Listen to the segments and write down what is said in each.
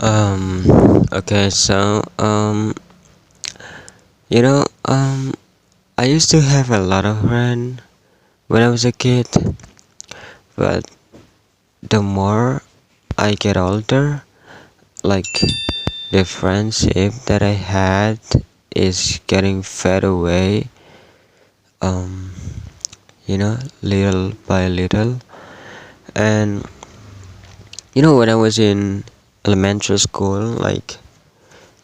Okay, so, you know, I used to have a lot of friends when I was a kid, but the more I get older, like, the friendship that I had is getting fade away, um, little by little. And, when I was in elementary school, like,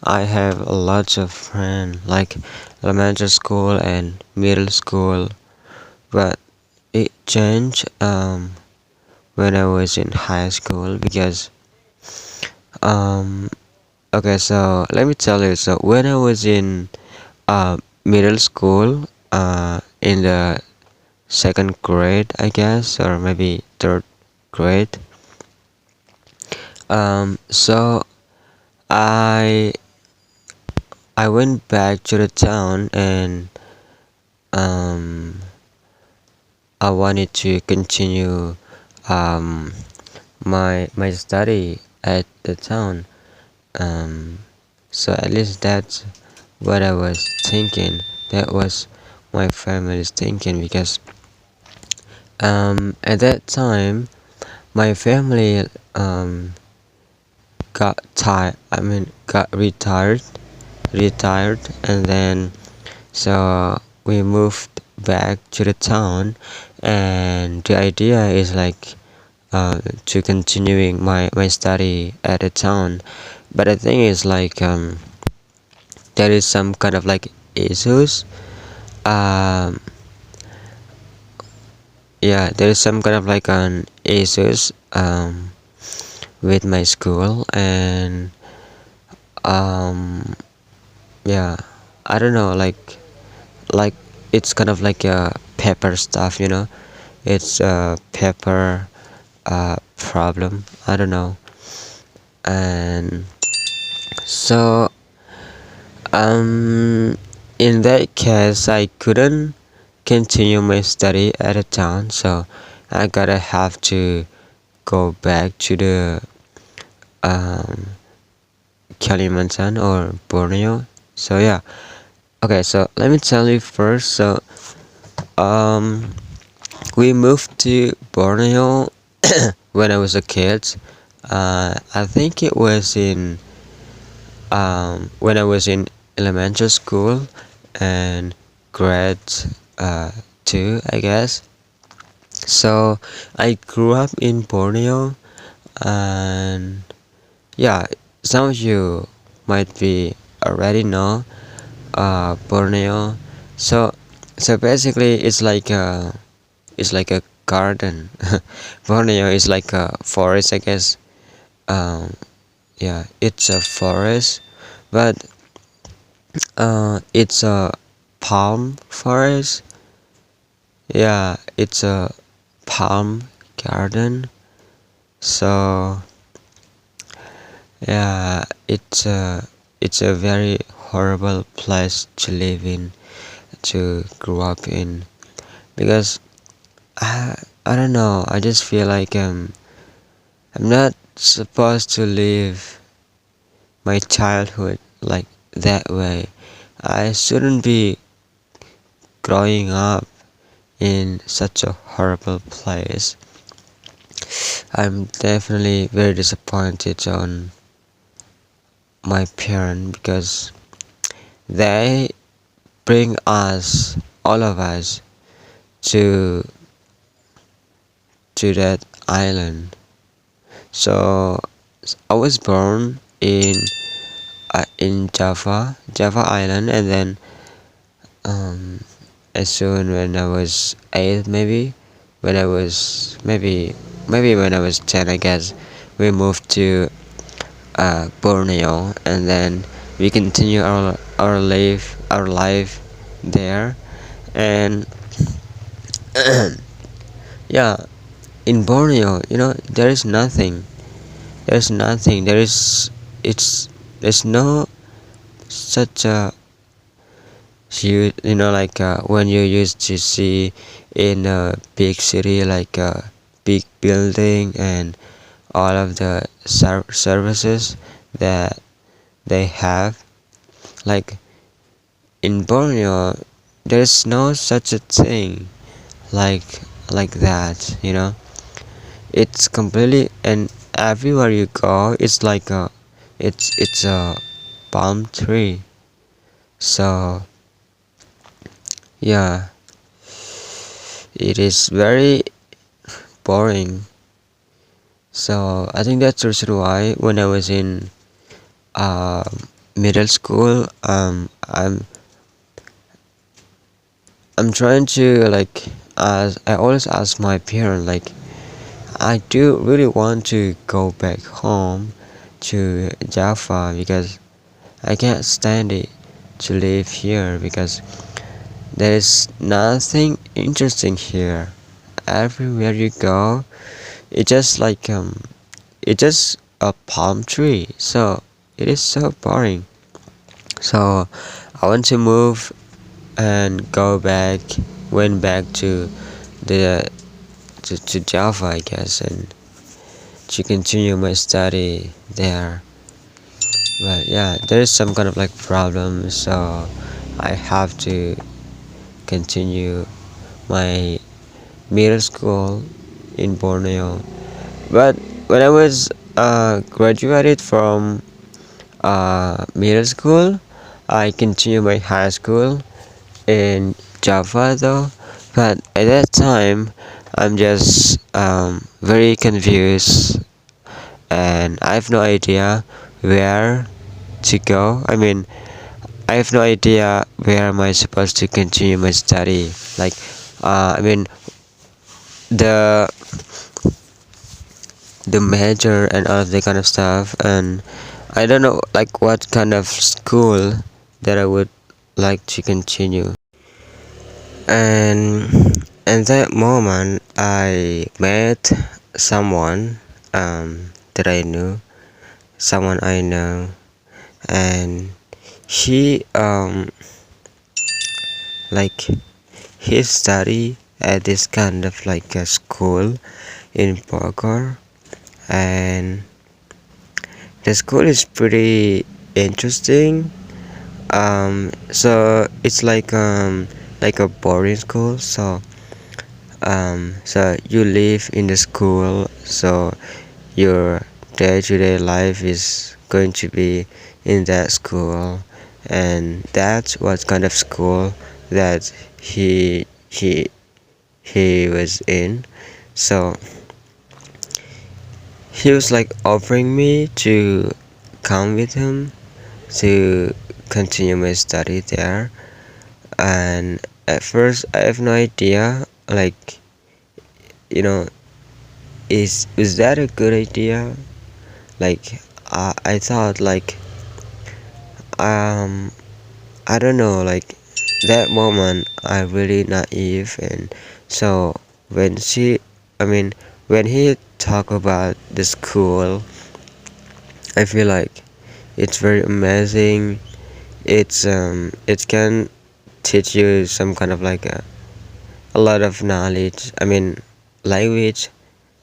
I have lots of friends, like elementary school and middle school, but it changed when I was in high school because um okay, so let me tell you. So when I was in middle school, in the second grade, I guess, or maybe third grade, so I I went back to the town and um I wanted to continue um my study at the town. Um, so at least that's what I was thinking. That was my family's thinking because at that time my family got tired. I mean got retired, and then so we moved back to the town, and the idea is like to continuing my study at the town. But the thing is like there is some kind of like issues. Um, yeah, there is some kind of like an issues with my school, and um, yeah, I don't know, like it's kind of like a paper stuff, It's a paper problem. I don't know, and so Um, in that case, I couldn't continue my study at a town, so I gotta have to go back to the um, Kalimantan or Borneo. So yeah, okay. So let me tell you first. So um, we moved to Borneo when I was a kid. I think it was in when I was in elementary school and grade uh, 2, I guess. So I grew up in Borneo, and yeah, some of you might be already know Borneo. So so basically, it's like a garden. Borneo is like a forest, I guess. Um, yeah, it's a forest, but it's a palm forest. Yeah, it's a palm garden. So yeah, it's a very horrible place to live in, to grow up in, because I don't know. I just feel like I'm not supposed to live my childhood like that way. I shouldn't be growing up in such a horrible place. I'm definitely very disappointed on my parents because they bring us, all of us, to that island. So I was born in Java Island, and then um, as soon when I was 8, maybe when I was maybe when I was 10, I guess, we moved to Borneo, and then we continue our life there, and yeah, in Borneo, there is nothing. There's nothing. It's there's no such a huge, like when you used to see in a big city, like a big building and all of the services. that they have. Like in Borneo, there's no such a thing like like that, you know. It's completely, and everywhere you go, it's like it's a palm tree. So yeah, it is very boring. So I think that's the reason why when I was in uh, middle school, I'm trying to like, as I always ask my parents, like I do really want to go back home to Java because I can't stand it to live here because there is nothing interesting here. Everywhere you go, it just like it's just a palm tree. So it is so boring. So I want to move and go back, went back to the to Java, I guess, and to continue my study there. But yeah, there is some kind of like problem, so I have to continue my middle school in Borneo. But when I was graduated from middle school, I continued my high school in Java though. But at that time, I'm just very confused and I have no idea where to go. I mean, I have no idea where am I supposed to continue my study. Like, I mean, the the major and all of that kind of stuff, and I don't know like what kind of school that I would like to continue. And in that moment, I met someone that I knew, someone I know, and he like he study at this kind of like a school in Bogor, and the school is pretty interesting. So it's like a boarding school. So you live in the school, so your day-to-day life is going to be in that school, and that's what kind of school that he he he was in. So he was like offering me to come with him to continue my study there. And at first I have no idea, like, you know, is that a good idea? Like I thought like um I don't know, like that moment I really naive. And so when she I mean when he talk about the school, I feel like it's very amazing. It can teach you some kind of like a lot of knowledge. I mean, language.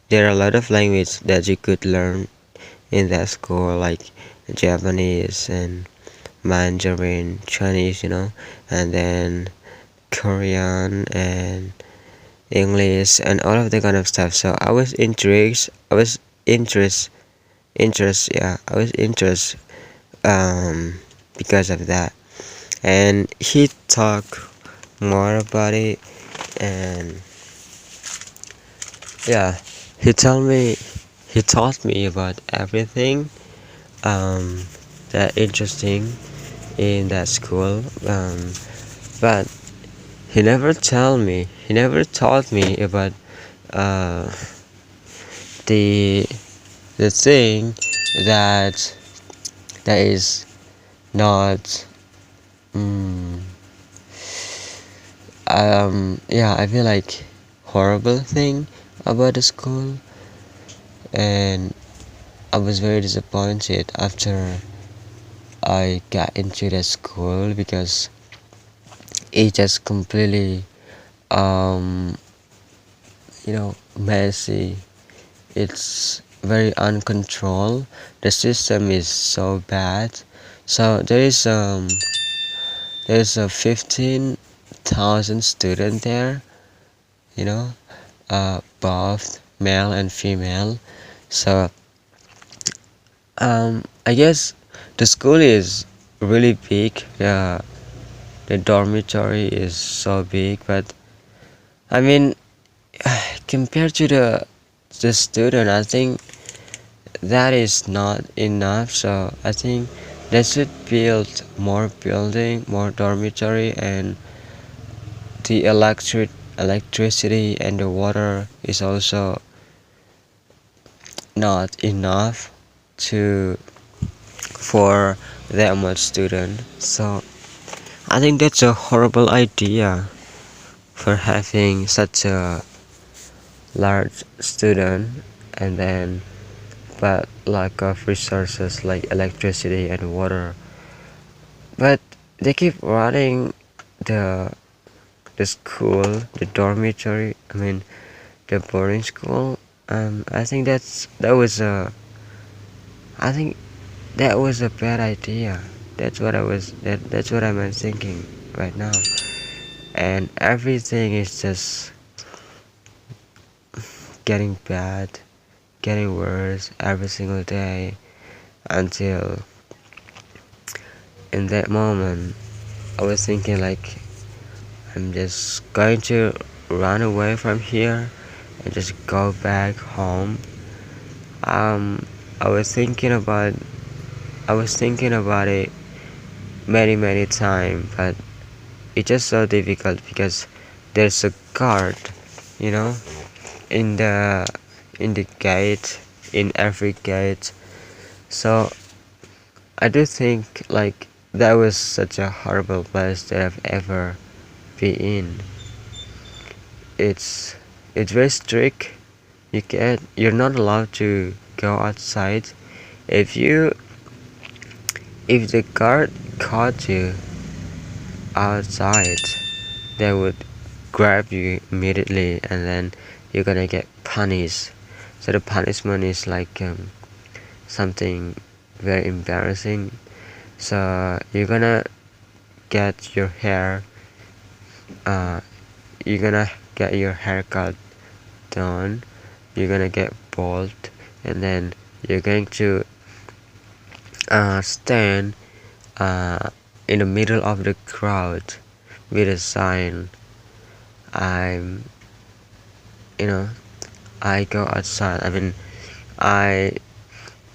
There are a lot of language that you could learn in that school, like Japanese and Mandarin, Chinese, and then Korean and English and all of that kind of stuff. So I was intrigued. I was interest. I was interested because of that. And he talked more about it, and yeah, he told me he taught me about everything um, that interesting in that school. But he never taught me about uh, the the thing that that is not mm, yeah, I feel like horrible thing about the school. And I was very disappointed after I got into the school because it just completely messy. It's very uncontrolled. The system is so bad. So there's a 15,000 student there, you know, both male and female. So I guess the school is really big. The dormitory is so big, but I mean, compared to the student, I think that is not enough. So I think they should build more building, more dormitory, and the electricity and the water is also not enough to for that much student. So I think that's a horrible idea for having such a large student, and then but lack of resources like electricity and water. But they keep running the the school, the dormitory, I mean the boarding school. I think I think that was a bad idea. That's what I'm thinking right now. And everything is just getting bad, getting worse every single day until in that moment I was thinking like I'm just going to run away from here and just go back home. Um, I was thinking about I was thinking about it many times, but it's just so difficult because there's a guard, you know, in the gate, in every gate. So I do think like that was such a horrible place that I've ever been in. It's it's very strict. You're not allowed to go outside. If you if the guard caught you outside, they would grab you immediately, and then you're gonna get punished. So the punishment is like something very embarrassing. So get your hair uh, you're gonna get your haircut done, you're gonna get bald, and then you're going to stand uh, in the middle of the crowd with a sign. I'm you know I go outside, I mean I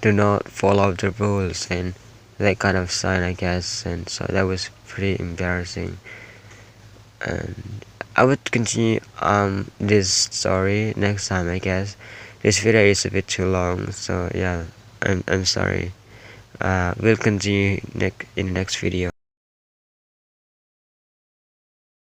do not follow the rules, and that kind of sign, I guess. And so that was pretty embarrassing. And I would continue this story next time, I guess. This video is a bit too long, so yeah, I'm sorry. We'll continue in the next video.